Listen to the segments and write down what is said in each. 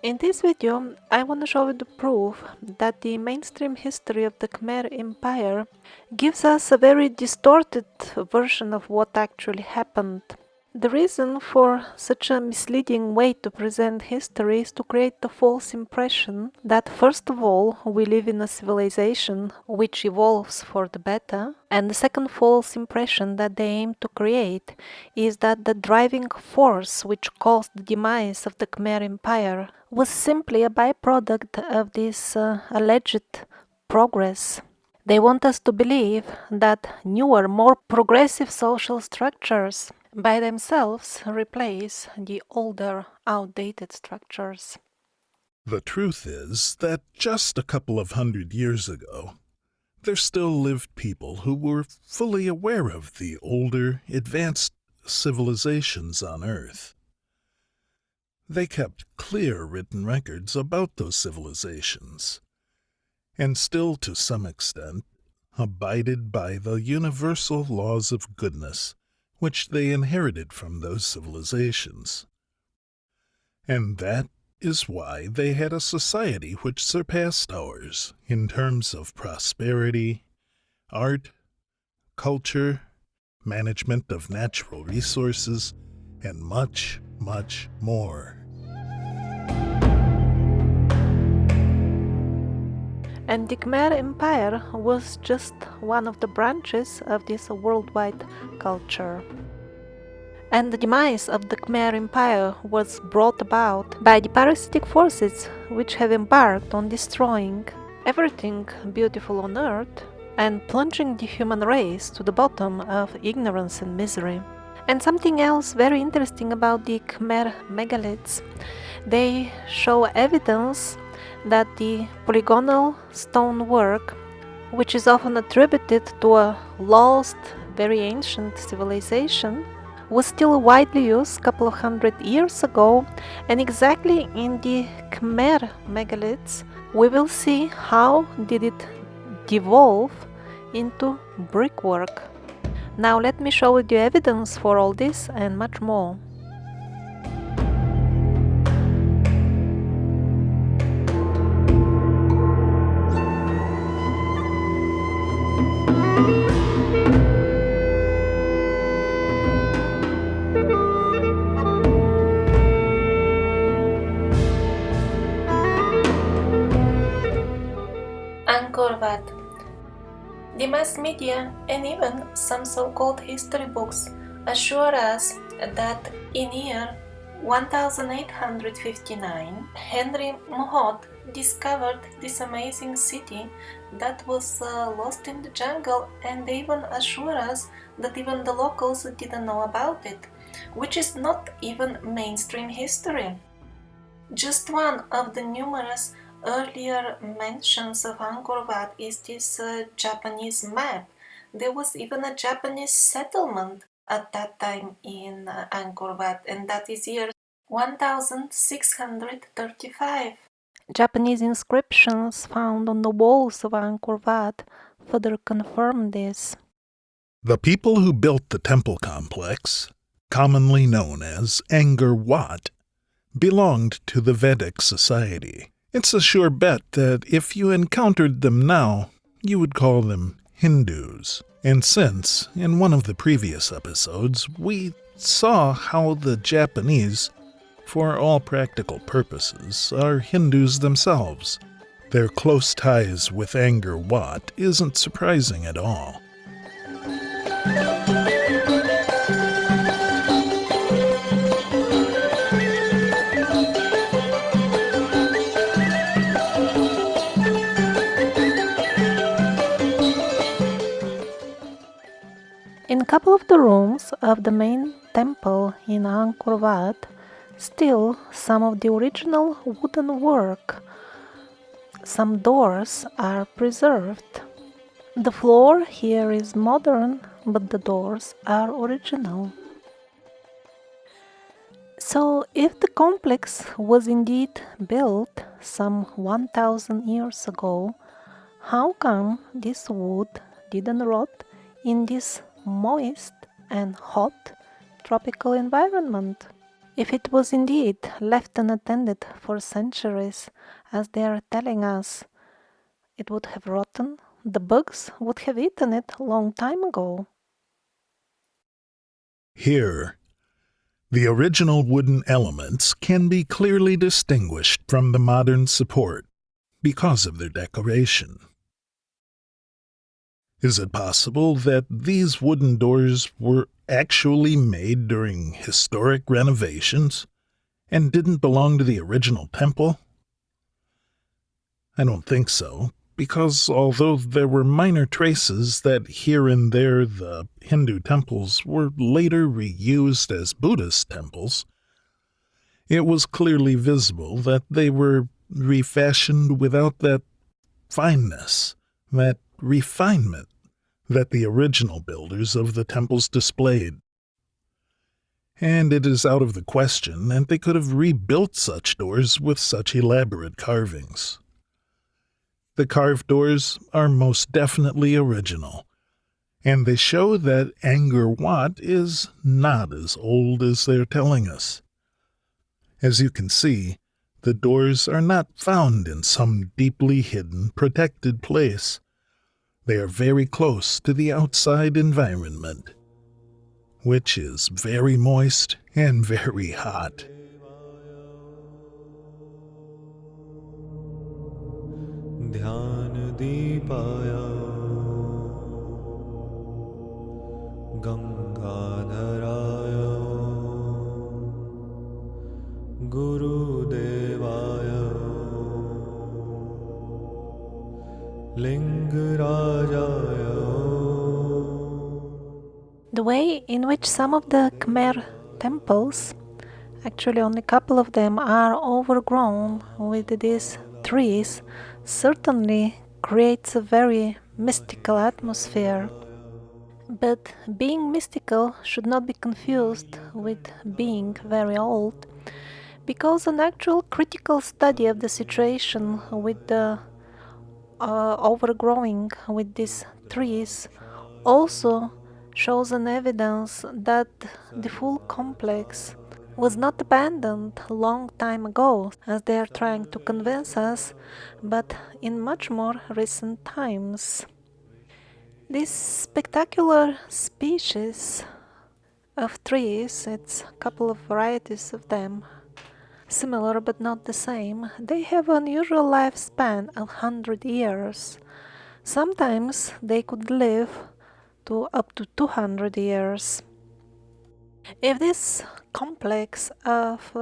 In this video, I want to show you the proof that the mainstream history of the Khmer Empire gives us a very distorted version of what actually happened. The reason for such a misleading way to present history is to create the false impression that first of all we live in a civilization which evolves for the better, and the second false impression that they aim to create is that the driving force which caused the demise of the Khmer Empire was simply a byproduct of this alleged progress. They want us to believe that newer, more progressive social structures by themselves replace the older, outdated structures. The truth is that just a couple of 100 years ago, there still lived people who were fully aware of the older, advanced civilizations on Earth. They kept clear written records about those civilizations, and still to some extent abided by the universal laws of goodness which they inherited from those civilizations. And that is why they had a society which surpassed ours in terms of prosperity, art, culture, management of natural resources, and much, much more. And the Khmer Empire was just one of the branches of this worldwide culture. And the demise of the Khmer Empire was brought about by the parasitic forces which have embarked on destroying everything beautiful on earth and plunging the human race to the bottom of ignorance and misery. And something else very interesting about the Khmer megaliths, they show evidence that the polygonal stonework, which is often attributed to a lost, very ancient civilization, was still widely used a couple of 100 years ago, and exactly in the Khmer megaliths we will see how did it devolve into brickwork. Now let me show you the evidence for all this and much more. Angkor Wat. The mass media and even some so-called history books assure us that in year 1859, Henry Mohot discovered this amazing city that was lost in the jungle, and they even assure us that even the locals didn't know about it, which is not even mainstream history. Just one of the numerous earlier mentions of Angkor Wat is this Japanese map. There was even a Japanese settlement at that time in Angkor Wat, and that is year 1635. Japanese inscriptions found on the walls of Angkor Wat further confirm this. The people who built the temple complex, commonly known as Angkor Wat, belonged to the Vedic society. It's a sure bet that if you encountered them now, you would call them Hindus. And since, in one of the previous episodes, we saw how the Japanese, for all practical purposes, are Hindus themselves, their close ties with Angkor Wat isn't surprising at all. In a couple of the rooms of the main temple in Angkor Wat, still some of the original wooden work, some doors are preserved. The floor here is modern, but the doors are original. So if the complex was indeed built some 1000 years ago, how come this wood didn't rot in this moist and hot tropical environment? If it was indeed left unattended for centuries, as they are telling us, it would have rotten. The bugs would have eaten it a long time ago. Here, the original wooden elements can be clearly distinguished from the modern support because of their decoration. Is it possible that these wooden doors were actually made during historic renovations and didn't belong to the original temple? I don't think so, because although there were minor traces that here and there the Hindu temples were later reused as Buddhist temples, it was clearly visible that they were refashioned without that fineness, that refinement that the original builders of the temples displayed. And it is out of the question that they could have rebuilt such doors with such elaborate carvings. The carved doors are most definitely original, and they show that Angkor Wat is not as old as they're telling us. As you can see, the doors are not found in some deeply hidden, protected place. They are very close to the outside environment, which is very moist and very hot. ध्यान दीपाय गंगाधराय गुरुदेवाय लिंगराजाय. The way in which some of the Khmer temples, actually only a couple of them, are overgrown with these trees certainly creates a very mystical atmosphere. But being mystical should not be confused with being very old, because an actual critical study of the situation with the overgrowing with these trees also shows an evidence that the full complex was not abandoned a long time ago, as they are trying to convince us, but in much more recent times. This spectacular species of trees, it's a couple of varieties of them, similar but not the same, they have an unusual lifespan of 100 years. Sometimes they could live to up to 200 years. If this complex of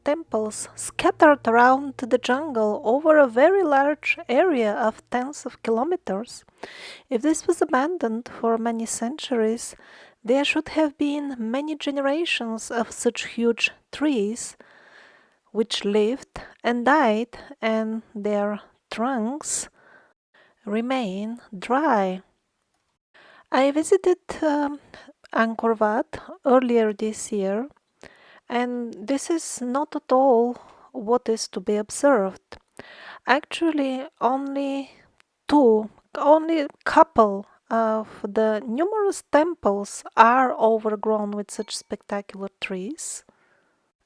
temples scattered around the jungle over a very large area of tens of kilometers, if this was abandoned for many centuries, there should have been many generations of such huge trees which lived and died, and their trunks remain dry. I visited Angkor Wat earlier this year, and this is not at all what is to be observed. Actually, only a couple of the numerous temples are overgrown with such spectacular trees.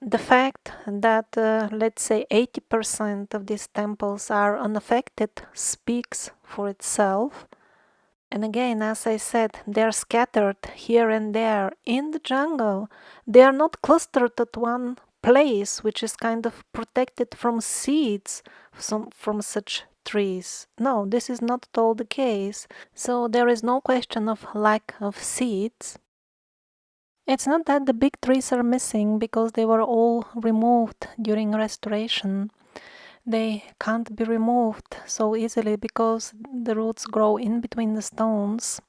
The fact that, let's say, 80% of these temples are unaffected speaks for itself. And again, as I said, they're scattered here and there in the jungle. They are not clustered at one place, which is kind of protected from seeds from such trees. No, this is not at all the case. So there is no question of lack of seeds. It's not that the big trees are missing because they were all removed during restoration. They can't be removed so easily because the roots grow in between the stones.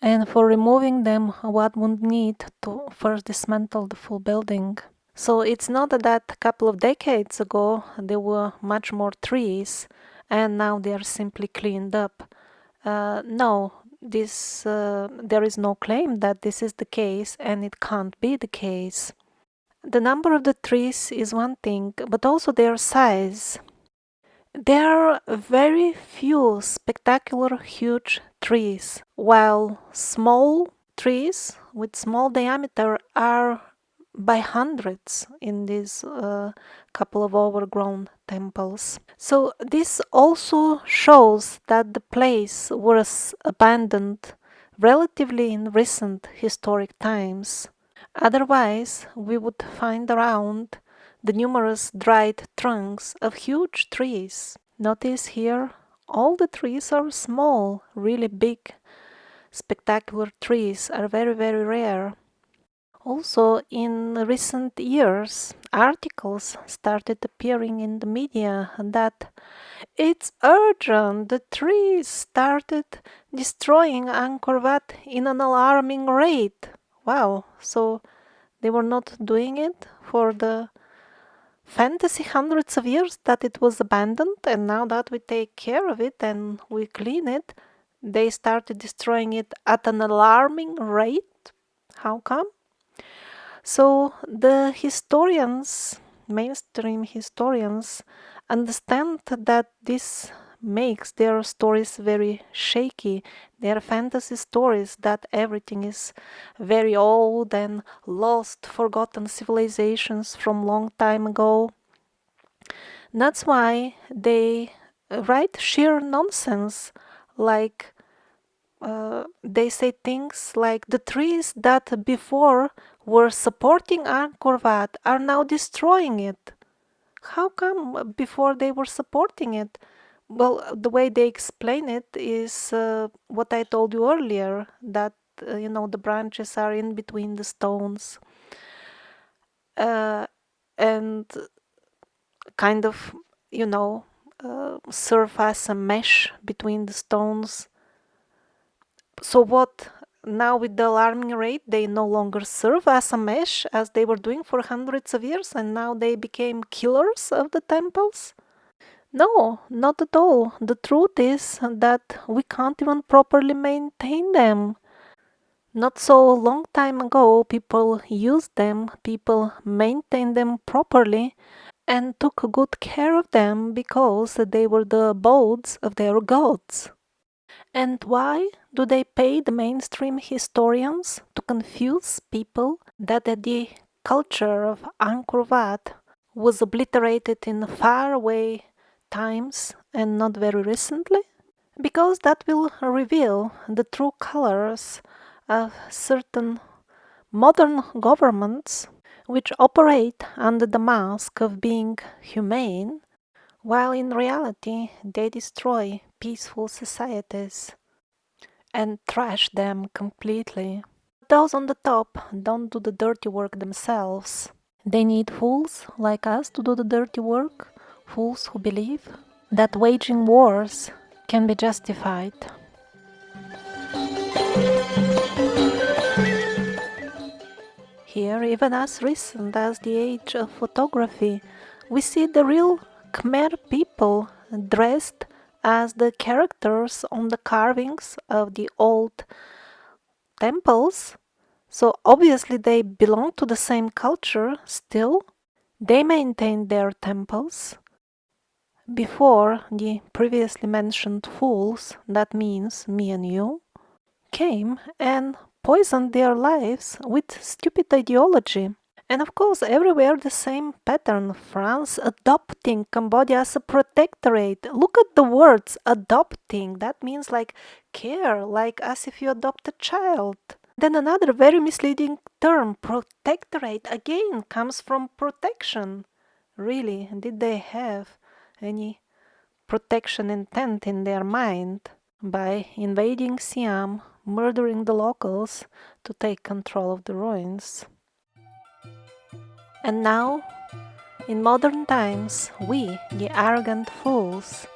And for removing them, one would need to first dismantle the full building. So it's not that a couple of decades ago there were much more trees and now they are simply cleaned up. No, there is no claim that this is the case, and it can't be the case. The number of the trees is one thing, but also their size. There are very few spectacular huge trees, while small trees with small diameter are by hundreds in these couple of overgrown temples. So this also shows that the place was abandoned relatively in recent historic times. Otherwise, we would find around the numerous dried trunks of huge trees. Notice here, all the trees are small, really big, spectacular trees are very, very rare. Also, in recent years, articles started appearing in the media that it's urgent. The trees started destroying Angkor Wat in an alarming rate. Wow, so they were not doing it for the fantasy hundreds of years that it was abandoned, and now that we take care of it and we clean it, they started destroying it at an alarming rate. How come? So the historians, mainstream historians, understand that this makes their stories very shaky. They are fantasy stories that everything is very old and lost, forgotten civilizations from long time ago. That's why they write sheer nonsense, like they say things like the trees that before were supporting Angkor Wat are now destroying it. How come before they were supporting it? Well, the way they explain it is what I told you earlier, that the branches are in between the stones and kind of, serve as a mesh between the stones. So what? Now with the alarming rate, they no longer serve as a mesh as they were doing for hundreds of years, and now they became killers of the temples? No, not at all. The truth is that we can't even properly maintain them. Not so long time ago, people used them, people maintained them properly, and took good care of them because they were the abodes of their gods. And why do they pay the mainstream historians to confuse people that the culture of Angkor Wat was obliterated in faraway times and not very recently? Because that will reveal the true colors of certain modern governments which operate under the mask of being humane, while in reality they destroy peaceful societies and trash them completely. Those on the top don't do the dirty work themselves. They need fools like us to do the dirty work, fools who believe that waging wars can be justified. Here, even as recent as the age of photography, we see the real Khmer people dressed as the characters on the carvings of the old temples. So obviously they belong to the same culture still. They maintain their temples. Before the previously mentioned fools, that means me and you, came and poisoned their lives with stupid ideology. And of course, everywhere the same pattern. France adopting Cambodia as a protectorate. Look at the words adopting. That means like care, like as if you adopt a child. Then another very misleading term, protectorate, again comes from protection. Really, did they have any protection intent in their mind by invading Siam, murdering the locals to take control of the ruins? And now, in modern times, we, the arrogant fools,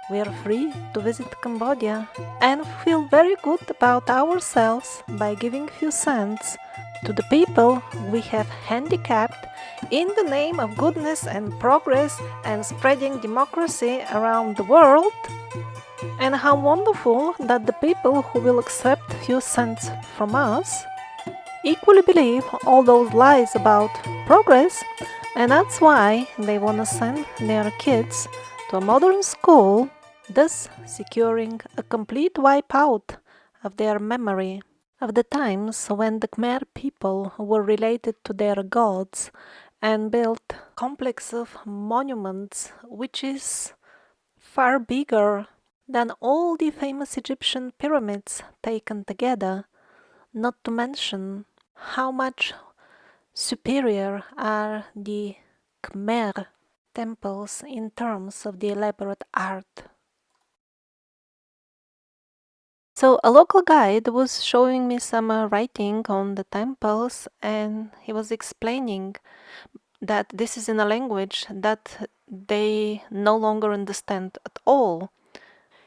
we are free to visit Cambodia and feel very good about ourselves by giving few cents to the people we have handicapped in the name of goodness and progress and spreading democracy around the world. And how wonderful that the people who will accept few cents from us equally believe all those lies about progress, and that's why they want to send their kids to a modern school, thus securing a complete wipeout of their memory. of the times when the Khmer people were related to their gods and built complex of monuments which is far bigger than all the famous Egyptian pyramids taken together, not to mention how much superior are the Khmer temples in terms of the elaborate art. So a local guide was showing me some writing on the temples, and he was explaining that this is in a language that they no longer understand at all.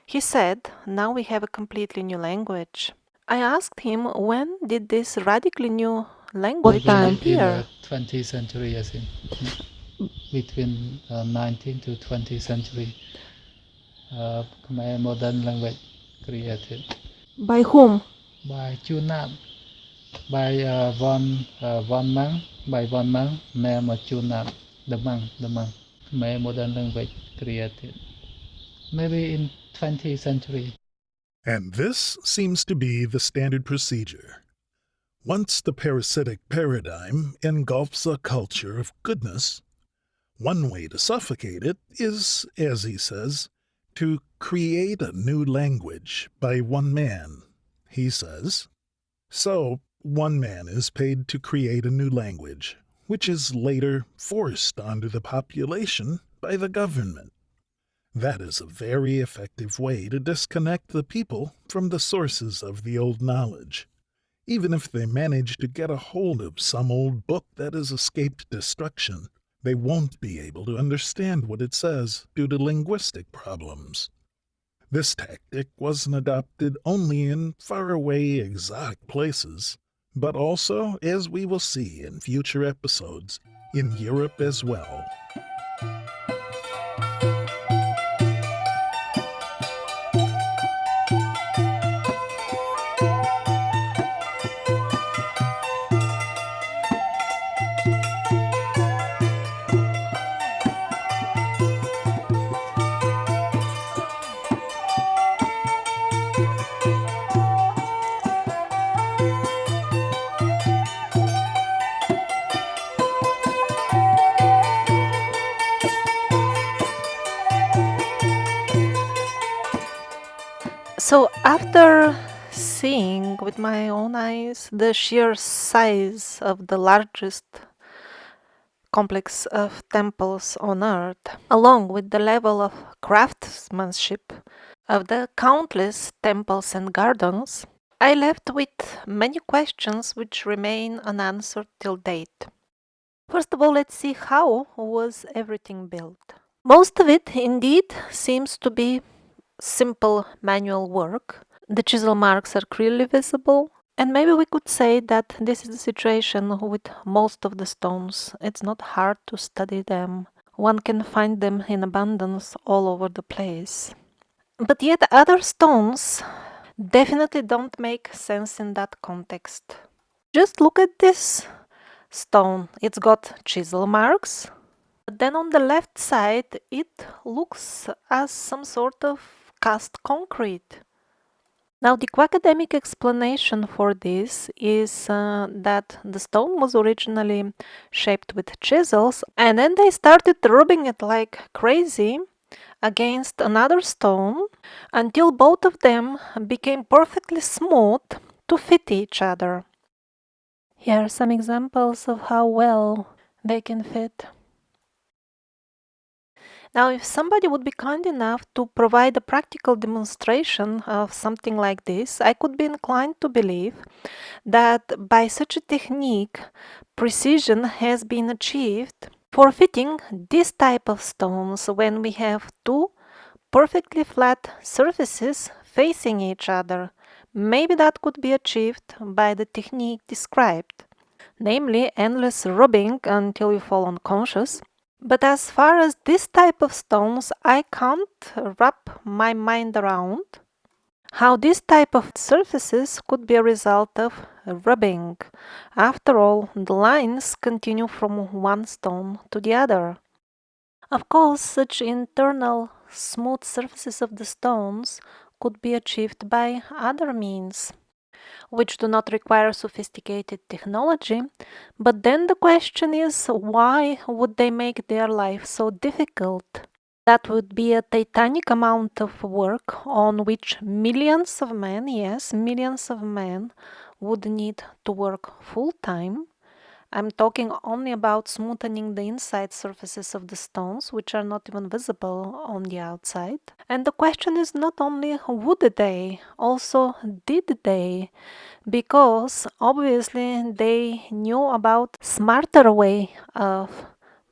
He said, now we have a completely new language. I asked him when did this radically new language appear? In 20th century, I think, between 19th to 20th century, Khmer modern language created By whom? by Chunam, by Von Mang, name of Chunam, the monk. Khmer modern language created, maybe in 20th century. And this seems to be the standard procedure. Once the parasitic paradigm engulfs a culture of goodness, one way to suffocate it is, as he says, to create a new language by one man, he says. So, one man is paid to create a new language, which is later forced onto the population by the government. That is a very effective way to disconnect the people from the sources of the old knowledge. Even if they manage to get a hold of some old book that has escaped destruction, they won't be able to understand what it says due to linguistic problems. This tactic wasn't adopted only in faraway exotic places, but also, as we will see in future episodes, in Europe as well. So after seeing with my own eyes the sheer size of the largest complex of temples on earth, along with the level of craftsmanship of the countless temples and gardens, I left with many questions which remain unanswered till date. First of all, let's see how was everything built. Most of it indeed seems to be simple manual work. The chisel marks are clearly visible, and maybe we could say that this is the situation with most of the stones. It's not hard to study them. One can find them in abundance all over the place. But yet other stones definitely don't make sense in that context. Just look at this stone. It's got chisel marks. But then on the left side, it looks as some sort of cast concrete. Now, the academic explanation for this is that the stone was originally shaped with chisels, and then they started rubbing it like crazy against another stone until both of them became perfectly smooth to fit each other. Here are some examples of how well they can fit. Now, if somebody would be kind enough to provide a practical demonstration of something like this, I could be inclined to believe that by such a technique, precision has been achieved for fitting this type of stones when we have two perfectly flat surfaces facing each other. Maybe that could be achieved by the technique described, namely endless rubbing until you fall unconscious. But as far as this type of stones, I can't wrap my mind around how this type of surfaces could be a result of rubbing. After all, the lines continue from one stone to the other. Of course, such internal smooth surfaces of the stones could be achieved by other means. which do not require sophisticated technology. But then the question is, why would they make their life so difficult? That would be a titanic amount of work on which millions of men, yes, millions of men, would need to work full time. I'm talking only about smoothing the inside surfaces of the stones, which are not even visible on the outside. And the question is not only would they, also did they, because obviously they knew about smarter way of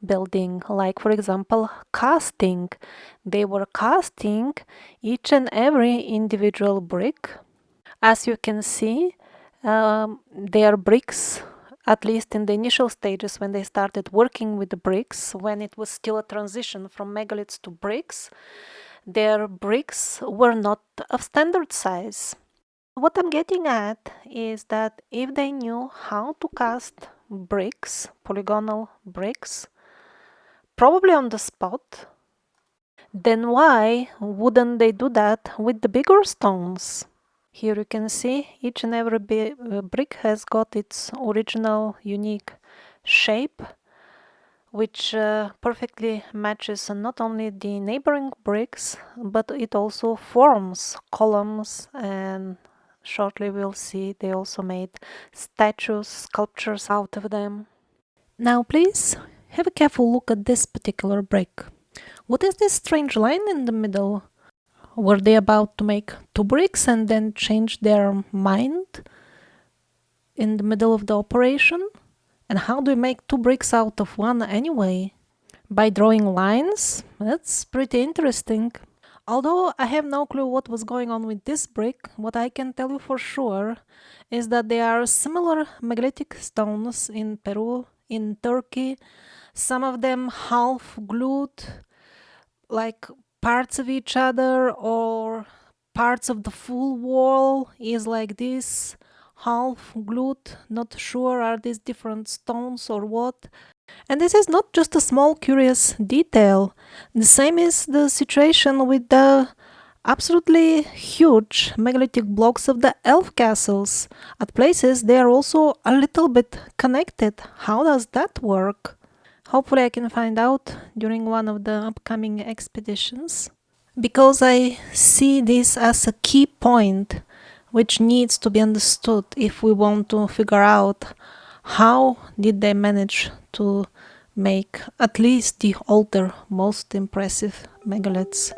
building, like for example casting. They were casting each and every individual brick. As you can see, their bricks, at least in the initial stages when they started working with the bricks, when it was still a transition from megaliths to bricks, their bricks were not of standard size. What I'm getting at is that if they knew how to cast bricks, polygonal bricks, probably on the spot, then why wouldn't they do that with the bigger stones? Here you can see each and every brick has got its original unique shape, which perfectly matches not only the neighboring bricks, but it also forms columns, and shortly we'll see they also made statues, sculptures out of them. Now please have a careful look at this particular brick. What is this strange line in the middle? Were they about to make two bricks and then change their mind in the middle of the operation? And how do you make two bricks out of one anyway? By drawing lines? That's pretty interesting. Although I have no clue what was going on with this brick, what I can tell you for sure is that there are similar megalithic stones in Peru, in Turkey, some of them half glued, like parts of each other, or parts of the full wall is like this, half glued. Not sure are these different stones or what. And this is not just a small curious detail. The same is the situation with the absolutely huge megalithic blocks of the elf castles. At places they are also a little bit connected. How does that work? Hopefully I can find out during one of the upcoming expeditions, because I see this as a key point which needs to be understood if we want to figure out how did they manage to make at least the older, most impressive megaliths.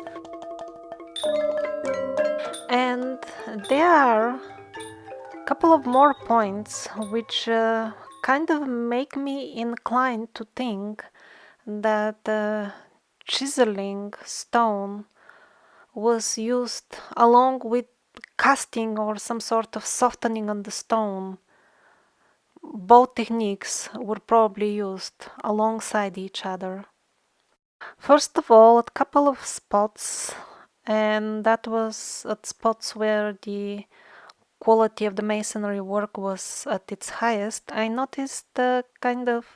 And there are a couple of more points which kind of make me inclined to think that chiseling stone was used along with casting or some sort of softening on the stone. Both techniques were probably used alongside each other. First of all, at a couple of spots, and that was at spots where the quality of the masonry work was at its highest, I noticed kind of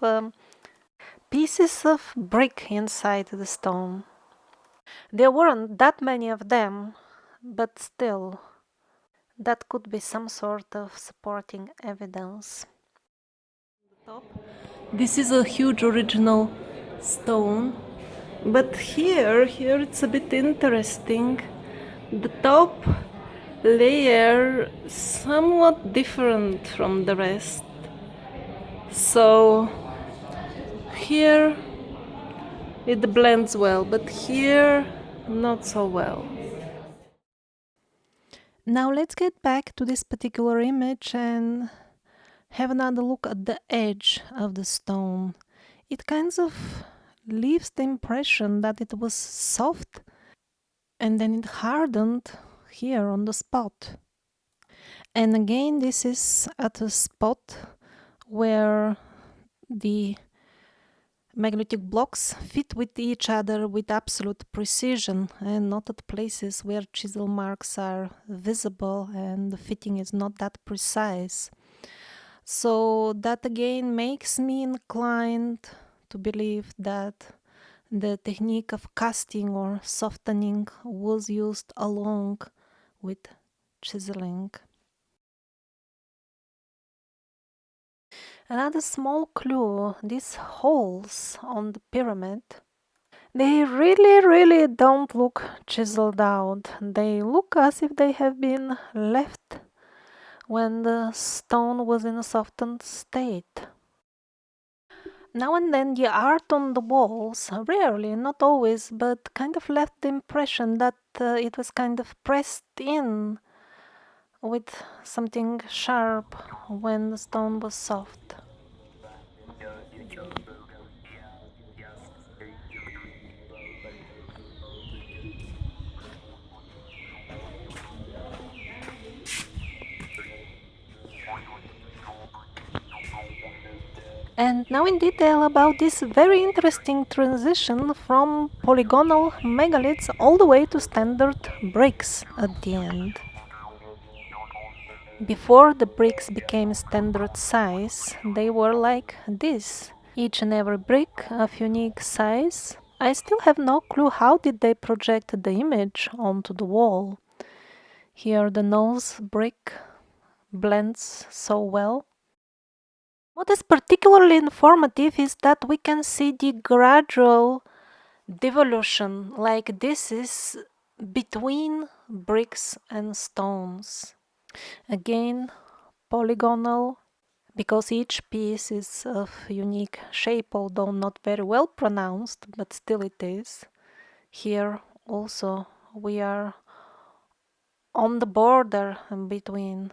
pieces of brick inside the stone. There weren't that many of them, but still, that could be some sort of supporting evidence. This is a huge original stone, but here it's a bit interesting. The top layer somewhat different from the rest. So here it blends well, but here not so well. Now let's get back to this particular image and have another look at the edge of the stone. It kind of leaves the impression that it was soft and then it hardened here on the spot. And again, this is at a spot where the megalithic blocks fit with each other with absolute precision, and not at places where chisel marks are visible and the fitting is not that precise. So that again makes me inclined to believe that the technique of casting or softening was used along with chiseling. Another small clue, these holes on the pyramid, they really don't look chiseled out. They look as if they have been left when the stone was in a softened state. Now and then the art on the walls, rarely, not always, but kind of left the impression that it was kind of pressed in with something sharp when the stone was soft. And now in detail about this very interesting transition from polygonal megaliths all the way to standard bricks at the end. Before the bricks became standard size, they were like this. Each and every brick of unique size. I still have no clue how did they project the image onto the wall. Here the nose brick blends so well. What is particularly informative is that we can see the gradual devolution, like this is between bricks and stones. Again, polygonal, because each piece is of unique shape, although not very well pronounced, but still it is. Here also we are on the border between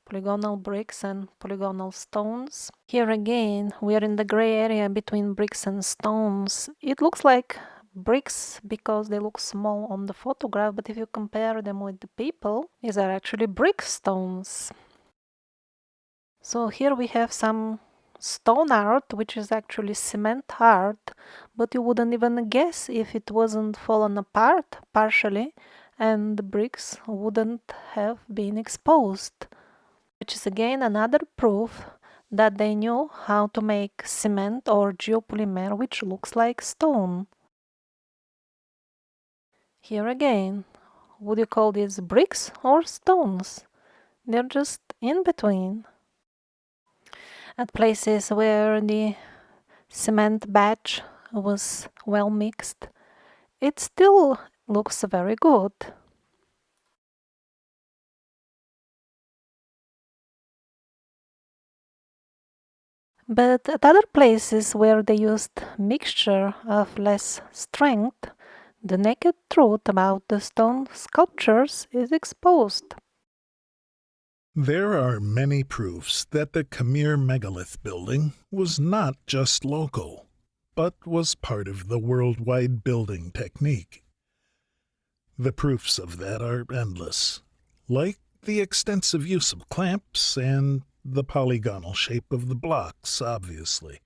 polygonal bricks and polygonal stones. Here again, we are in the gray area between bricks and stones. It looks like bricks because they look small on the photograph, but if you compare them with the people, these are actually brick stones. So here we have some stone art, which is actually cement art, but you wouldn't even guess if it wasn't fallen apart partially and the bricks wouldn't have been exposed. Which is again another proof that they knew how to make cement or geopolymer which looks like stone. Here again, would you call these bricks or stones? They're just in between. At places where the cement batch was well mixed, it still looks very good. But at other places where they used mixture of less strength, the naked truth about the stone sculptures is exposed. There are many proofs that the Khmer megalith building was not just local, but was part of the worldwide building technique. The proofs of that are endless, like the extensive use of clamps and the polygonal shape of the blocks, obviously.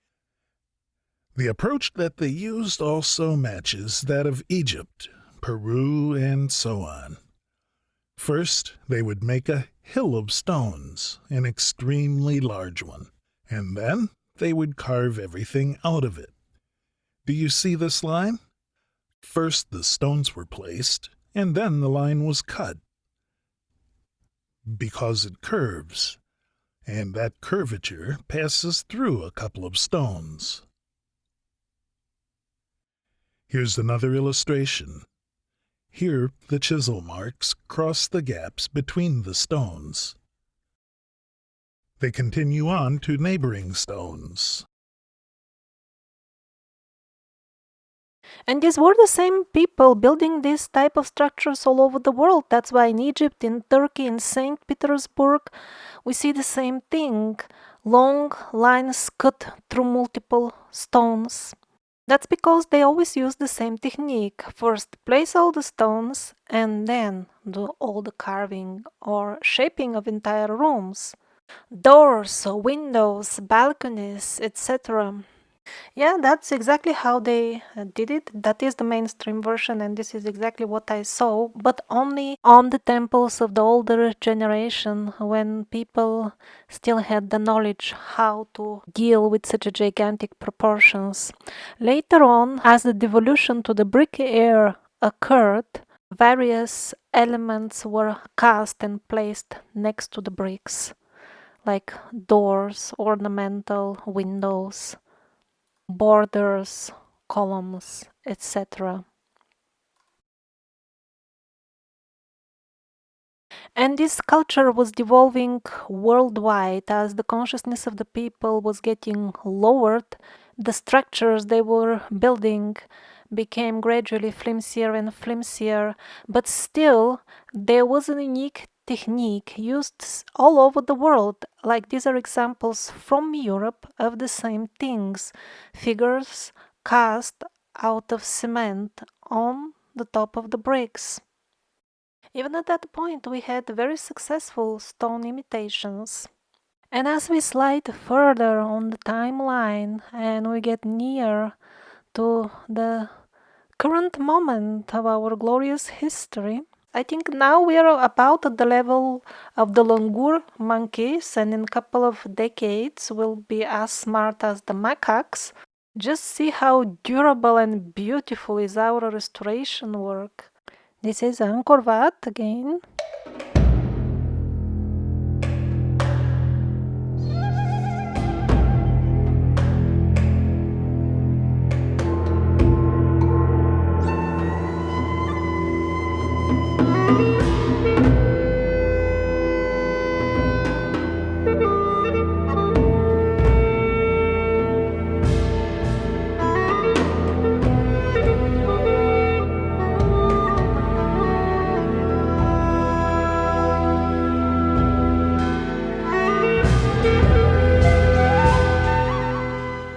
The approach that they used also matches that of Egypt, Peru, and so on. First, they would make a hill of stones, an extremely large one, and then they would carve everything out of it. Do you see this line? First the stones were placed, and then the line was cut. Because it curves, and that curvature passes through a couple of stones. Here's another illustration. Here the chisel marks cross the gaps between the stones. They continue on to neighboring stones. And these were the same people building this type of structures all over the world. That's why in Egypt, in Turkey, in St. Petersburg, we see the same thing. Long lines cut through multiple stones. That's because they always use the same technique. First place all the stones and then do all the carving or shaping of entire rooms. Doors, windows, balconies, etc. Yeah, that's exactly how they did it. That is the mainstream version, and this is exactly what I saw, but only on the temples of the older generation when people still had the knowledge how to deal with such a gigantic proportions. Later on, as the devolution to the brick era occurred, various elements were cast and placed next to the bricks, like doors, ornamental windows, borders, columns, etc. And this culture was devolving worldwide as the consciousness of the people was getting lowered. The structures they were building became gradually flimsier and flimsier, but still there was a unique technique used all over the world. Like these are examples from Europe of the same things, figures cast out of cement on the top of the bricks. Even at that point, we had very successful stone imitations. And as we slide further on the timeline and we get near to the current moment of our glorious history, I think now we are about at the level of the langur monkeys, and in a couple of decades we'll be as smart as the macaques. Just see how durable and beautiful is our restoration work. This is Angkor Wat again.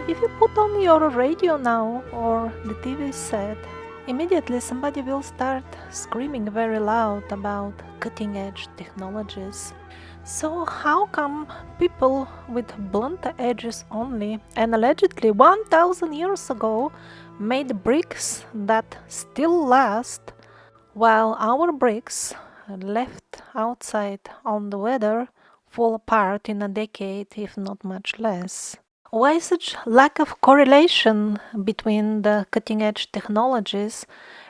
If you put on your radio now or the TV set, immediately somebody will start screaming very loud about cutting edge technologies. So, how come people with blunt edges only and allegedly 1000 years ago made bricks that still last, while our bricks left outside on the weather fall apart in a decade, if not much less? Why such lack of correlation between the cutting edge technologies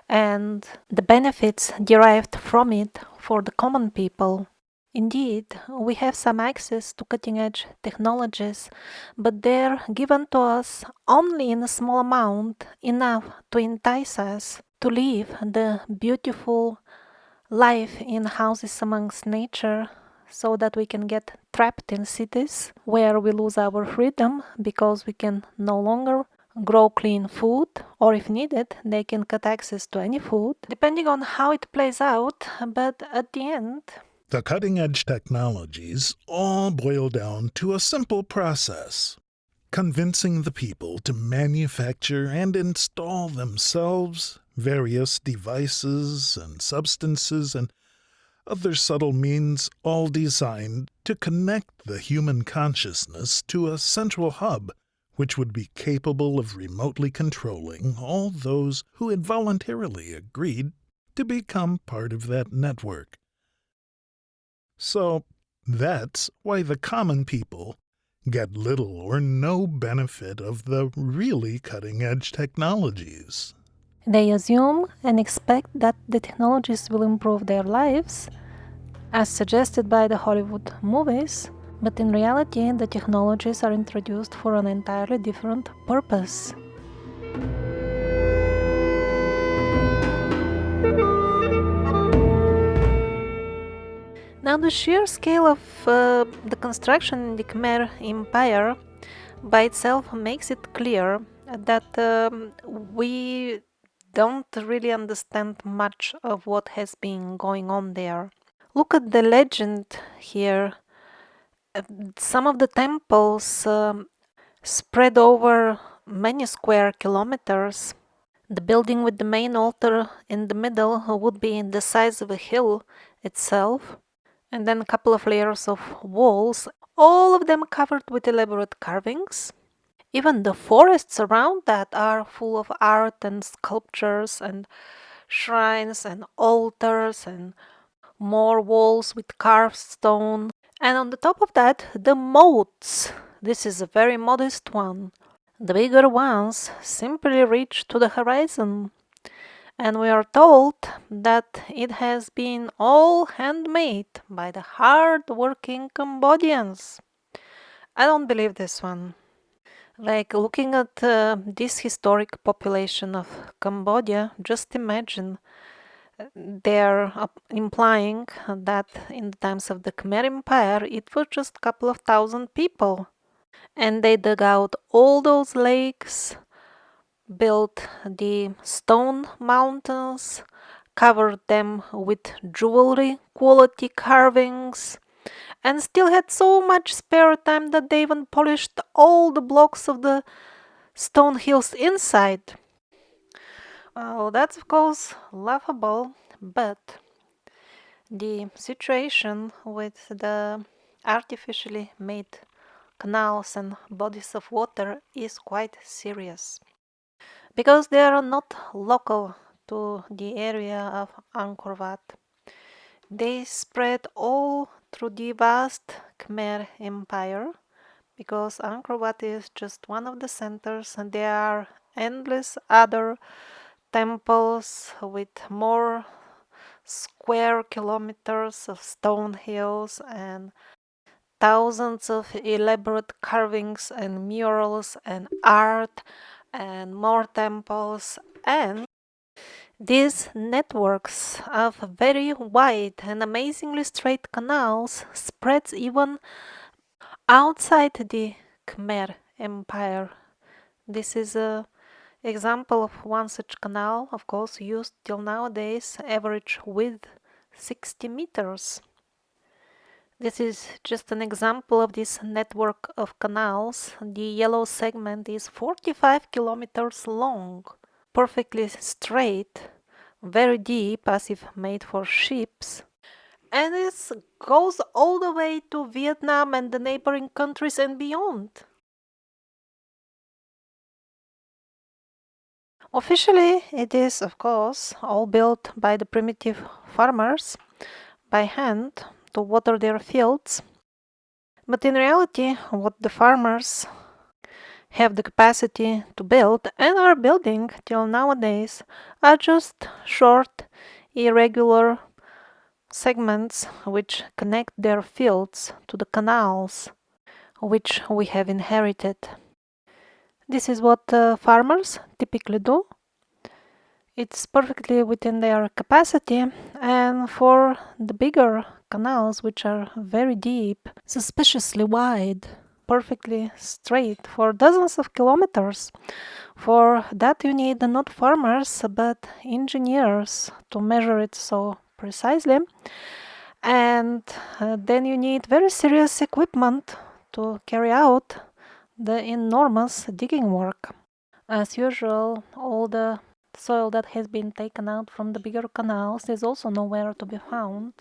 and the benefits derived from it for the common people? Indeed, we have some access to cutting edge technologies, but they're given to us only in a small amount, enough to entice us to live the beautiful life in houses amongst nature, so that we can get trapped in cities where we lose our freedom because we can no longer grow clean food, or if needed, they can cut access to any food, depending on how it plays out. But at the end, the cutting-edge technologies all boil down to a simple process: convincing the people to manufacture and install themselves various devices and substances and other subtle means, all designed to connect the human consciousness to a central hub which would be capable of remotely controlling all those who had voluntarily agreed to become part of that network. So that's why the common people get little or no benefit of the really cutting-edge technologies. they assume and expect that the technologies will improve their lives, as suggested by the Hollywood movies, but in reality, the technologies are introduced for an entirely different purpose. Now, the sheer scale of the construction in the Khmer Empire by itself makes it clear that we don't really understand much of what has been going on there. Look at the legend here. Some of the temples spread over many square kilometers. The building with the main altar in the middle would be the size of a hill itself, and then a couple of layers of walls, all of them covered with elaborate carvings. Even the forests around that are full of art and sculptures and shrines and altars and more walls with carved stone. And on the top of that, the moats. This is a very modest one. The bigger ones simply reach to the horizon. And we are told that it has been all handmade by the hard-working Cambodians. I don't believe this one. Like looking at this historic population of Cambodia, just imagine they're implying that in the times of the Khmer Empire it was just a couple of thousand people. And they dug out all those lakes, built the stone mountains, covered them with jewelry quality carvings, and still had so much spare time that they even polished all the blocks of the stone hills inside. Oh, that's of course laughable, but the situation with the artificially made canals and bodies of water is quite serious because they are not local to the area of Angkor Wat. They spread all through the vast Khmer Empire because Angkor Wat is just one of the centers and there are endless other temples with more square kilometers of stone hills and thousands of elaborate carvings and murals and art and more temples, and these networks of very wide and amazingly straight canals spreads even outside the Khmer Empire. This is a example of one such canal, of course, used till nowadays, average width 60 meters. This is just an example of this network of canals. The yellow segment is 45 kilometers long, perfectly straight, very deep, as if made for ships. And it goes all the way to Vietnam and the neighboring countries and beyond. Officially, it is, of course, all built by the primitive farmers by hand to water their fields. But in reality, what the farmers have the capacity to build and are building till nowadays are just short, irregular segments which connect their fields to the canals which we have inherited. This is what farmers typically do. It's perfectly within their capacity, and for the bigger canals, which are very deep, suspiciously wide, perfectly straight for dozens of kilometers, for that you need not farmers but engineers to measure it so precisely, and then you need very serious equipment to carry out the enormous digging work. As usual, all the soil that has been taken out from the bigger canals is also nowhere to be found.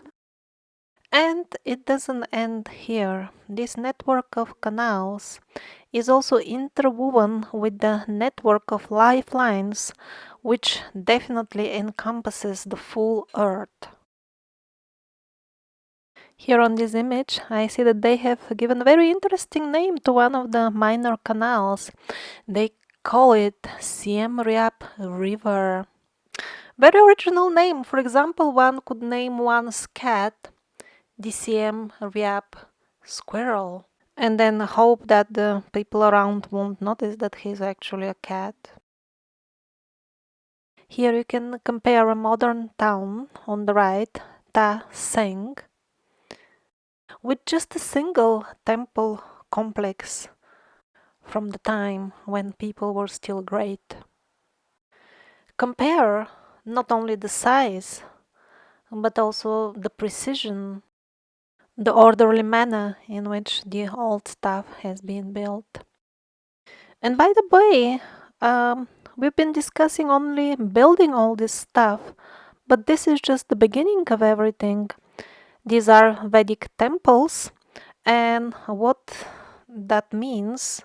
And it doesn't end here. This network of canals is also interwoven with the network of lifelines, which definitely encompasses the full Earth. Here on this image, I see that they have given a very interesting name to one of the minor canals. They call it Siem Reap River. Very original name. For example, one could name one's cat the Siem Reap Squirrel, and then hope that the people around won't notice that he's actually a cat. Here you can compare a modern town on the right, Ta Seng, with just a single temple complex from the time when people were still great. Compare not only the size, but also the precision, the orderly manner in which the old stuff has been built. And by the way, we've been discussing only building all this stuff, but this is just the beginning of everything. These are Vedic temples, and what that means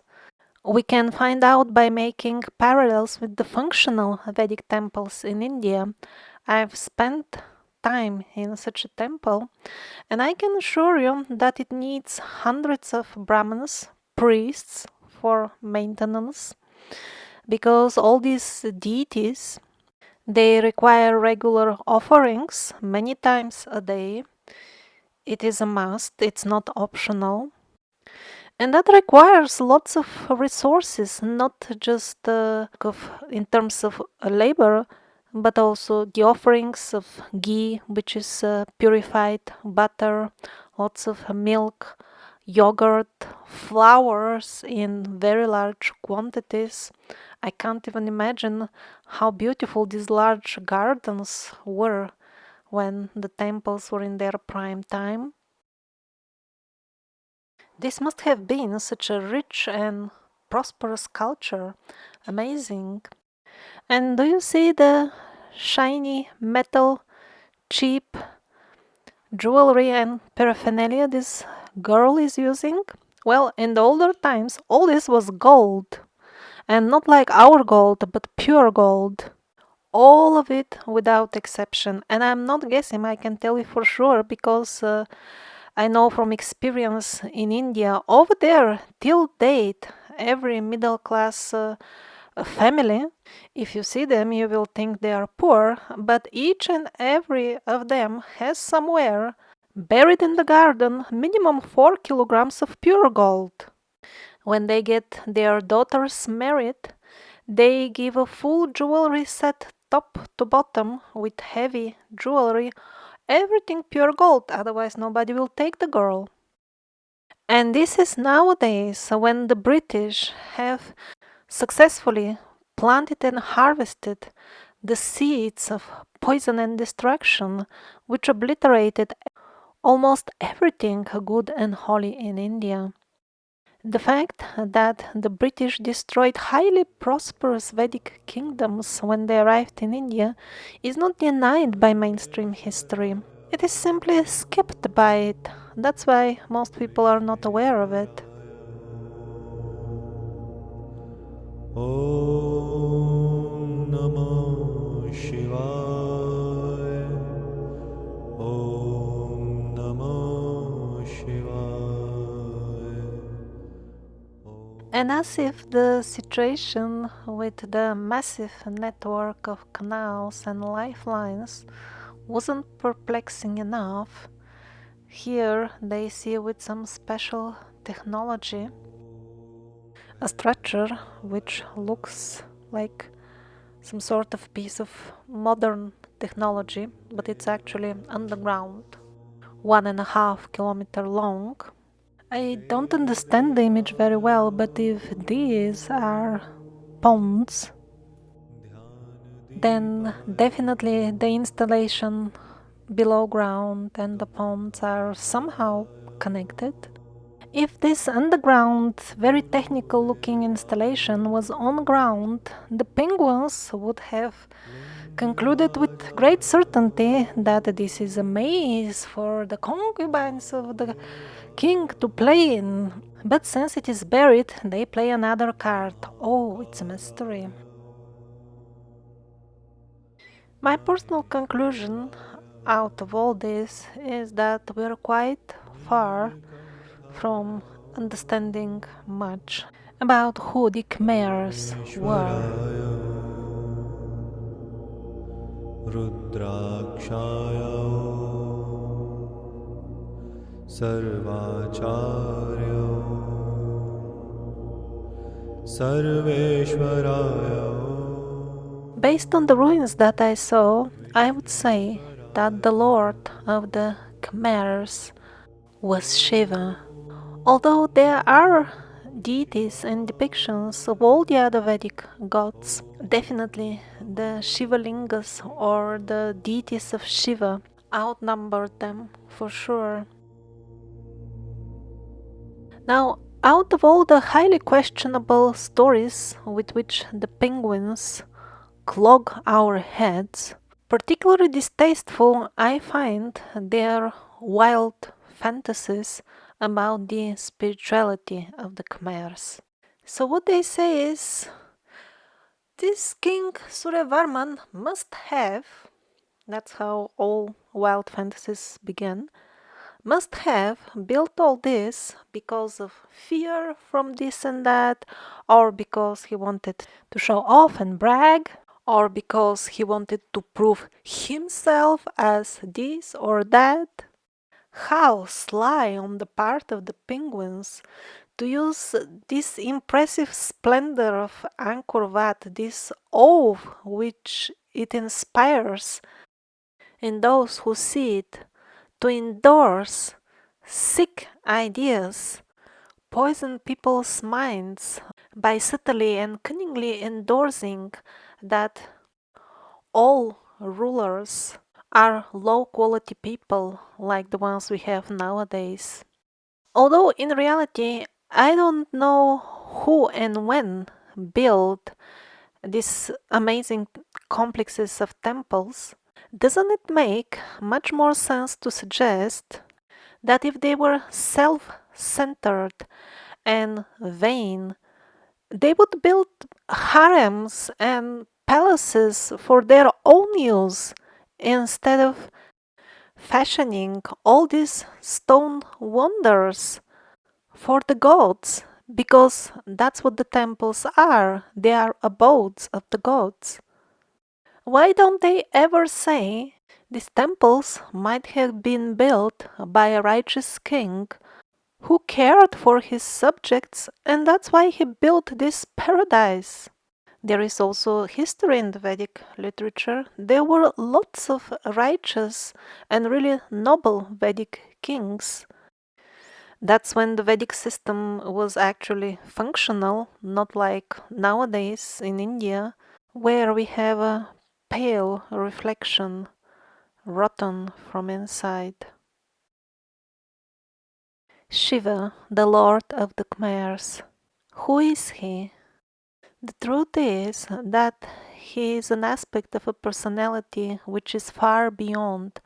we can find out by making parallels with the functional Vedic temples in India. I've spent time in such a temple, and I can assure you that it needs hundreds of brahmanas, priests, for maintenance, because all these deities, they require regular offerings many times a day. It is a must, it's not optional. And that requires lots of resources, not just in terms of labor, but also the offerings of ghee, which is purified butter, lots of milk, yogurt, flowers in very large quantities. I can't even imagine how beautiful these large gardens were when the temples were in their prime time. This must have been such a rich and prosperous culture. Amazing. And do you see the shiny metal, cheap jewelry and paraphernalia this girl is using? Well, in the older times, all this was gold. And not like our gold, but pure gold. All of it without exception. And I'm not guessing, I can tell you for sure because I know from experience in India, over there, till date, every middle class family, if you see them, you will think they are poor, but each and every of them has somewhere, buried in the garden, minimum 4 kilograms of pure gold. When they get their daughters married, they give a full jewelry set top to bottom with heavy jewelry, everything pure gold, otherwise nobody will take the girl. And this is nowadays when the British have successfully planted and harvested the seeds of poison and destruction, which obliterated almost everything good and holy in India. The fact that the British destroyed highly prosperous Vedic kingdoms when they arrived in India is not denied by mainstream history. It is simply skipped by it. That's why most people are not aware of it. Om Namo Shivaya. Om Namo Shivaya. And as if the situation with the massive network of canals and lifelines wasn't perplexing enough, here they see with some special technology a structure which looks like some sort of piece of modern technology, but it's actually underground, 1.5 kilometer long. I don't understand the image very well, but if these are ponds, then definitely the installation below ground and the ponds are somehow connected. If this underground, very technical looking installation was on ground, the penguins would have concluded with great certainty that this is a maze for the concubines of the king to play in. But since it is buried, they play another card. Oh, it's a mystery. My personal conclusion out of all this is that we're quite far from understanding much about who the Khmers were. Rudrakshaya Sarvacharya Sarveshwaraya. Based on the ruins that I saw, I would say that the lord of the Khmers was Shiva. Although there are deities and depictions of all the other Vedic gods, definitely the Shivalingas or the deities of Shiva outnumbered them for sure. Now, out of all the highly questionable stories with which the penguins clog our heads, particularly distasteful I find their wild fantasies about the spirituality of the Khmers. So what they say is, this King Suryavarman must have, that's how all wild fantasies began, must have built all this because of fear from this and that, or because he wanted to show off and brag, or because he wanted to prove himself as this or that. How sly on the part of the penguins to use this impressive splendor of Angkor Wat, this awe which it inspires in those who see it, to endorse sick ideas, poison people's minds by subtly and cunningly endorsing that all rulers are low quality people like the ones we have nowadays. Although in reality, I don't know who and when built these amazing complexes of temples. Doesn't it make much more sense to suggest that if they were self centered and vain, they would build harems and palaces for their own use instead of fashioning all these stone wonders for the gods, because that's what the temples are. They are abodes of the gods. Why don't they ever say these temples might have been built by a righteous king who cared for his subjects, and that's why he built this paradise? There is also history in the Vedic literature. There were lots of righteous and really noble Vedic kings. That's when the Vedic system was actually functional, not like nowadays in India, where we have a pale reflection, rotten from inside. Shiva, the lord of the Khmers. Who is he? The truth is that he is an aspect of a personality which is far beyond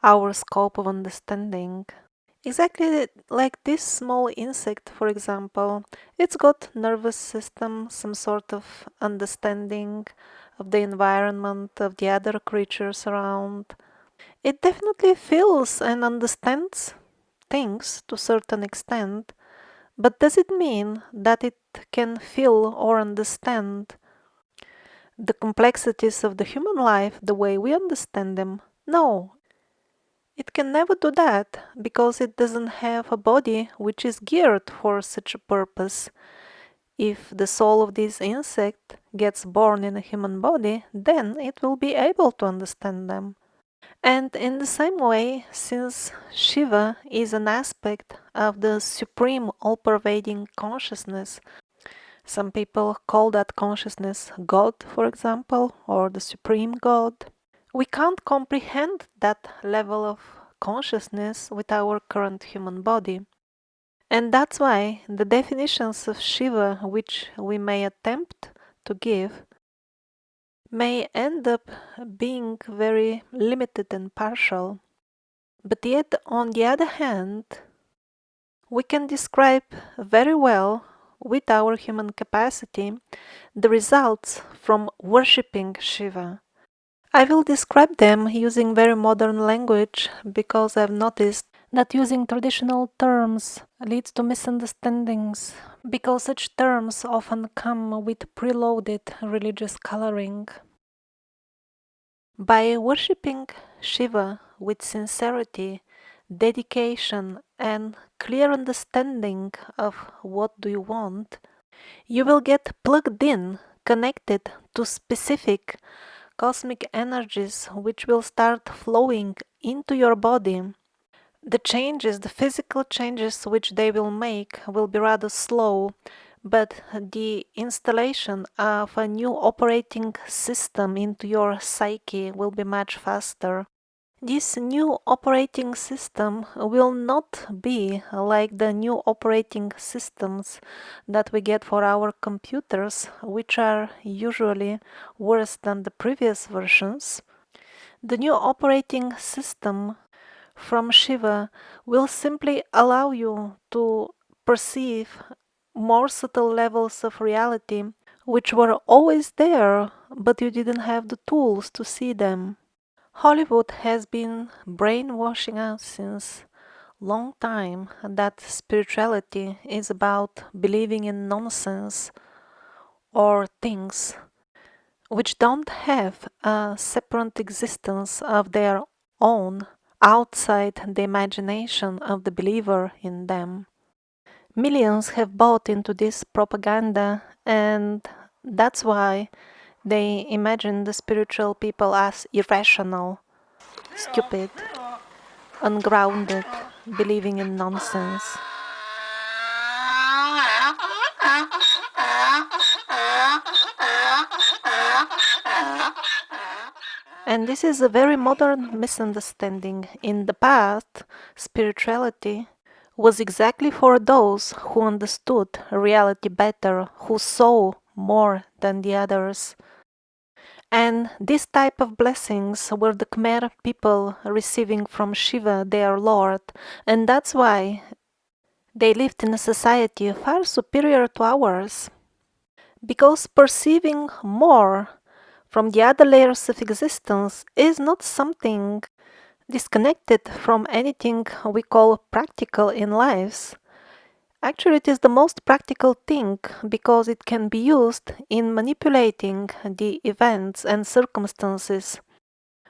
our scope of understanding. Exactly like this small insect, for example, it's got nervous system, some sort of understanding of the environment, of the other creatures around. It definitely feels and understands things to a certain extent, but does it mean that it can feel or understand the complexities of the human life the way we understand them? No, it can never do that because it doesn't have a body which is geared for such a purpose. If the soul of this insect gets born in a human body, then it will be able to understand them. And in the same way, since Shiva is an aspect of the supreme all-pervading consciousness, some people call that consciousness God, for example, or the supreme God. We can't comprehend that level of consciousness with our current human body. And that's why the definitions of Shiva which we may attempt to give may end up being very limited and partial. But yet, on the other hand, we can describe very well, with our human capacity, the results from worshipping Shiva. I will describe them using very modern language because I've noticed that using traditional terms leads to misunderstandings because such terms often come with preloaded religious coloring. By worshipping Shiva with sincerity, dedication, and clear understanding of what do you want, you will get plugged in, connected to specific cosmic energies which will start flowing into your body. The changes, the physical changes which they will make will be rather slow, but the installation of a new operating system into your psyche will be much faster. This new operating system will not be like the new operating systems that we get for our computers, which are usually worse than the previous versions. The new operating system from Shiva will simply allow you to perceive more subtle levels of reality which were always there, but you didn't have the tools to see them. Hollywood has been brainwashing us since long time that spirituality is about believing in nonsense or things which don't have a separate existence of their own outside the imagination of the believer in them. Millions have bought into this propaganda, and that's why they imagine the spiritual people as irrational, stupid, ungrounded, believing in nonsense. And this is a very modern misunderstanding. In the past, spirituality was exactly for those who understood reality better, who saw more than the others. And this type of blessings were the Khmer people receiving from Shiva, their lord, and that's why they lived in a society far superior to ours. Because perceiving more from the other layers of existence is not something disconnected from anything we call practical in lives. Actually, it is the most practical thing because it can be used in manipulating the events and circumstances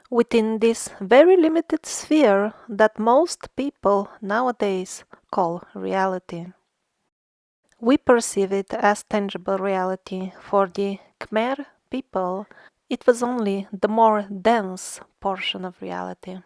within this very limited sphere that most people nowadays call reality. We perceive it as tangible reality. For the Khmer people, it was only the more dense portion of reality.